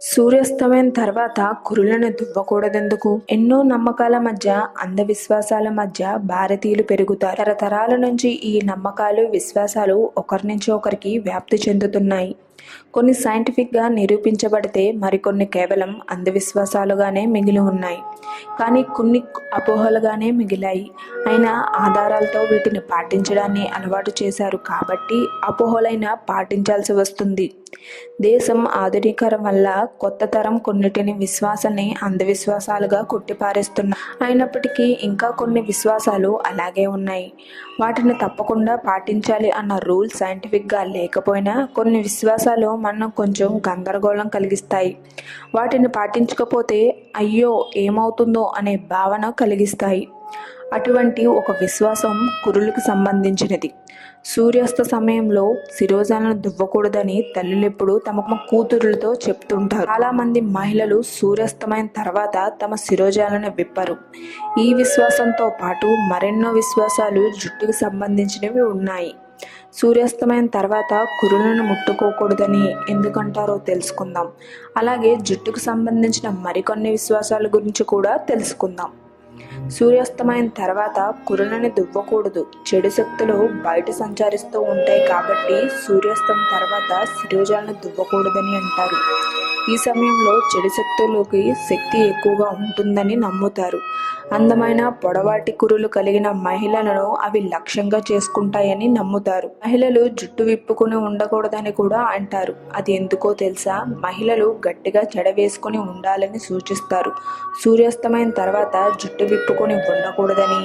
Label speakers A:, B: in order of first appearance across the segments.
A: సూర్యాస్తమయం తర్వాత కురులను దువ్వకూడదెందుకు? ఎన్నో నమ్మకాల మధ్య, అంధవిశ్వాసాల మధ్య భారతీయులు పెరుగుతారు. తరతరాల నుంచి ఈ నమ్మకాలు, విశ్వాసాలు ఒకరి నుంచి ఒకరికి వ్యాప్తి చెందుతున్నాయి. కొన్ని సైంటిఫిక్గా నిరూపించబడితే మరికొన్ని కేవలం అంధవిశ్వాసాలుగానే మిగిలి ఉన్నాయి. కానీ కొన్ని అపోహలుగానే మిగిలాయి. అయినా ఆధారాలతో వీటిని పాటించడాన్ని అలవాటు చేశారు కాబట్టి అపోహలైనా పాటించాల్సి వస్తుంది. దేశం ఆధునీకరణ వల్ల కొత్త తరం కొన్నిటిని విశ్వాసాన్ని అంధవిశ్వాసాలుగా కొట్టిపారేస్తున్నాయి. అయినప్పటికీ ఇంకా కొన్ని విశ్వాసాలు అలాగే ఉన్నాయి. వాటిని తప్పకుండా పాటించాలి అన్న రూల్ సైంటిఫిక్గా లేకపోయినా కొన్ని విశ్వాసాలు మనం కొంచెం గందరగోళం కలిగిస్తాయి. వాటిని పాటించకపోతే అయ్యో ఏమవుతుందో అనే భావన కలిగిస్తాయి. అటువంటి ఒక విశ్వాసం కురులకు సంబంధించినది. సూర్యాస్త సమయంలో శిరోజాలను దువ్వకూడదని తల్లులెప్పుడు తమ కూతురులతో చెప్తుంటారు. చాలామంది మహిళలు సూర్యాస్తమయం తర్వాత తమ శిరోజాలను విప్పరు. ఈ విశ్వాసంతో పాటు మరెన్నో విశ్వాసాలు జుట్టుకు సంబంధించినవి ఉన్నాయి. సూర్యాస్తమయం తర్వాత కురులను ముట్టుకోకూడదని ఎందుకంటారో తెలుసుకుందాం. అలాగే జుట్టుకు సంబంధించిన మరికొన్ని విశ్వాసాల గురించి కూడా తెలుసుకుందాం. సూర్యాస్తమయం తర్వాత కురులను దువ్వకూడదు. చెడు శక్తులు బయట సంచరిస్తూ ఉంటాయి కాబట్టి సూర్యాస్తం తర్వాత శిరోజాలను దువ్వకూడదని అంటారు. ఈ సమయంలో చెడు శక్తులకి శక్తి ఎక్కువగా ఉంటుందని నమ్ముతారు. అందమైన పొడవాటి కురులు కలిగిన మహిళలను అవి లక్ష్యంగా చేసుకుంటాయని నమ్ముతారు. మహిళలు జుట్టు విప్పుకొని ఉండకూడదని కూడా అంటారు. అది ఎందుకో తెలుసా? మహిళలు గట్టిగా జడ వేసుకొని ఉండాలని సూచిస్తారు. సూర్యాస్తమయం తర్వాత జుట్టు విప్పుకొని ఉండకూడదని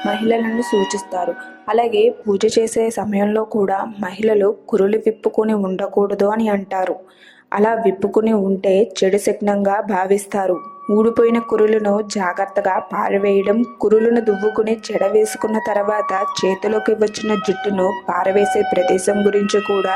A: మహిళలను సూచిస్తారు. అలాగే పూజ చేసే సమయంలో కూడా మహిళలు కురులు విప్పుకొని ఉండకూడదు అని అంటారు. అలా విప్పుకుని ఉంటే చెడు శకునంగా భావిస్తారు. ఊడిపోయిన కురులను జాగ్రత్తగా పారవేయడం, కురులను దువ్వుకుని జడ వేసుకున్న తర్వాత చేతిలోకి వచ్చిన జుట్టును పారవేసే ప్రదేశం గురించి కూడా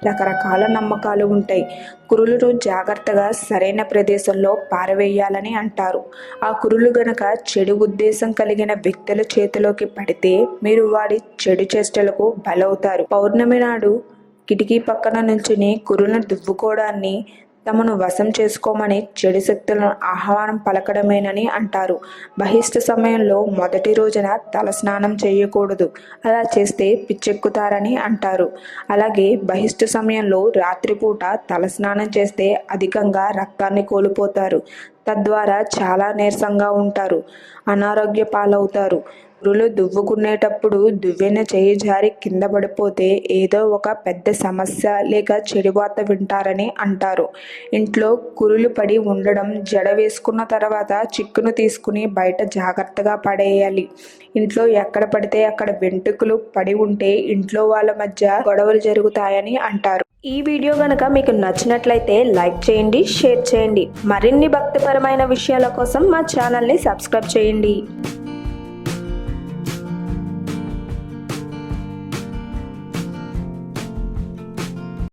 A: రకరకాల నమ్మకాలు ఉంటాయి. కురులను జాగ్రత్తగా సరైన ప్రదేశంలో పారవేయాలని అంటారు. ఆ కురులు గనక చెడు ఉద్దేశం కలిగిన వ్యక్తుల చేతిలోకి పడితే మీరు వాడి చెడు చేష్టలకు బలవుతారు. పౌర్ణమి నాడు కిటికీ పక్కన నిల్చుని కురులను దువ్వుకోవడాన్ని తమను వశం చేసుకోమని చెడు శక్తులను ఆహ్వానం పలకడమేనని అంటారు. బహిష్ట సమయంలో మొదటి రోజున తల స్నానం చేయకూడదు. అలా చేస్తే పిచ్చెక్కుతారని అంటారు. అలాగే బహిష్ట సమయంలో రాత్రిపూట తల స్నానం చేస్తే అధికంగా రక్తాన్ని కోల్పోతారు. తద్వారా చాలా నీరసంగా ఉంటారు, అనారోగ్య పాలవుతారు. కురులు దువ్వుకునేటప్పుడు దువ్వెన చేయి జారి కింద పడిపోతే ఏదో ఒక పెద్ద సమస్య లేక చెడువాత వింటారని అంటారు. ఇంట్లో కురులు పడి ఉండడం, జడ వేసుకున్న తర్వాత చిక్కును తీసుకుని బయట జాగ్రత్తగా పడేయాలి. ఇంట్లో ఎక్కడ పడితే అక్కడ వెంట్రుకలు పడి ఉంటే ఇంట్లో వాళ్ళ మధ్య గొడవలు జరుగుతాయని అంటారు. ఈ వీడియో కనుక మీకు నచ్చినట్లయితే లైక్ చేయండి, షేర్ చేయండి. మరిన్ని భక్తిపరమైన విషయాల కోసం మా ఛానల్ని సబ్స్క్రైబ్ చేయండి.